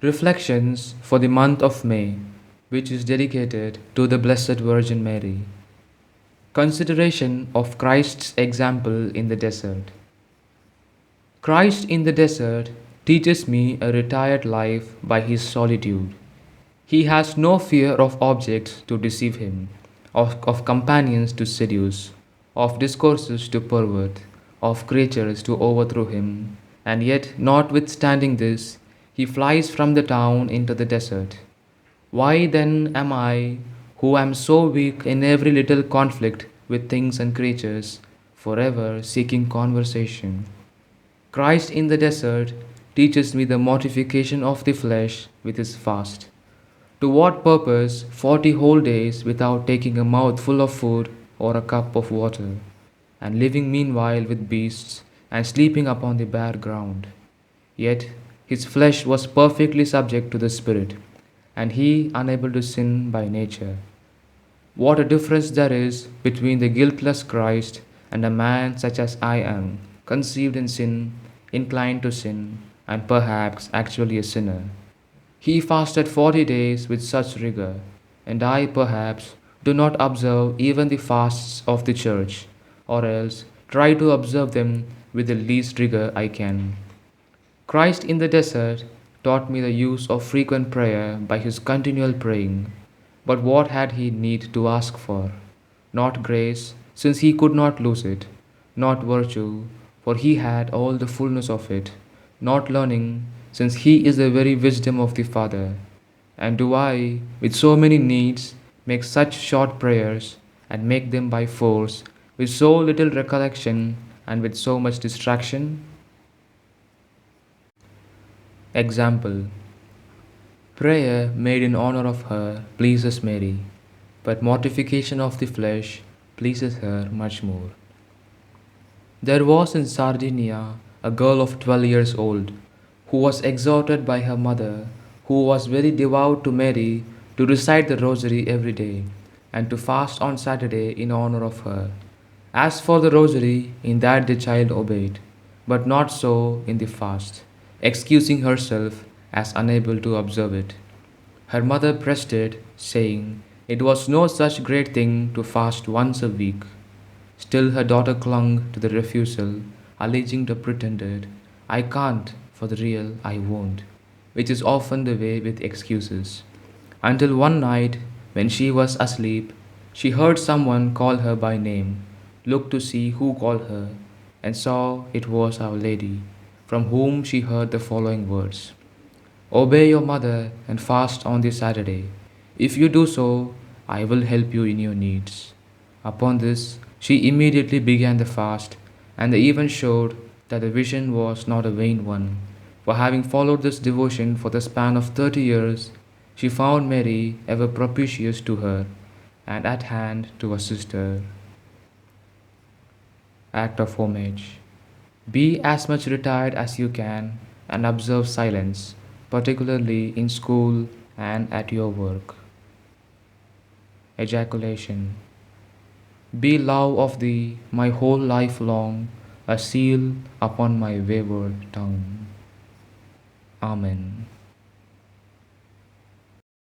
Reflections for the month of May, which is dedicated to the Blessed Virgin Mary. Consideration of Christ's example in the desert. Christ in the desert teaches me a retired life by his solitude. He has no fear of objects to deceive him, of companions to seduce, of discourses to pervert, of creatures to overthrow him, and yet, notwithstanding this, he flies from the town into the desert. Why then am I, who am so weak in every little conflict with things and creatures, forever seeking conversation? Christ in the desert teaches me the mortification of the flesh with his fast. To what purpose 40 whole days without taking a mouthful of food or a cup of water, and living meanwhile with beasts, and sleeping upon the bare ground? Yet his flesh was perfectly subject to the Spirit, and he unable to sin by nature. What a difference there is between the guiltless Christ and a man such as I am, conceived in sin, inclined to sin, and perhaps actually a sinner. He fasted 40 days with such rigor, and I, perhaps, do not observe even the fasts of the Church, or else try to observe them with the least rigor I can. Christ in the desert taught me the use of frequent prayer by his continual praying. But what had he need to ask for? Not grace, since he could not lose it; not virtue, for he had all the fullness of it; not learning, since he is the very wisdom of the Father. And do I, with so many needs, make such short prayers, and make them by force, with so little recollection, and with so much distraction? Example. Prayer made in honor of her pleases Mary, but mortification of the flesh pleases her much more. There was in Sardinia a girl of 12 years old, who was exhorted by her mother, who was very devout to Mary, to recite the rosary every day, and to fast on Saturday in honor of her. As for the rosary, in that the child obeyed, but not so in the fast, excusing herself as unable to observe it. Her mother pressed it, saying it was no such great thing to fast once a week. Still her daughter clung to the refusal, alleging the pretended, I can't, for the real, I won't, which is often the way with excuses. Until one night, when she was asleep, she heard someone call her by name, looked to see who called her, and saw it was Our Lady, from whom she heard the following words: Obey your mother and fast on the Saturday. If you do so, I will help you in your needs. Upon this, she immediately began the fast, and the event showed that the vision was not a vain one. For having followed this devotion for the span of 30 years, she found Mary ever propitious to her and at hand to assist her. Act of homage. Be as much retired as you can and observe silence, particularly in school and at your work. Ejaculation. Be love of thee my whole life long, a seal upon my wayward tongue. Amen.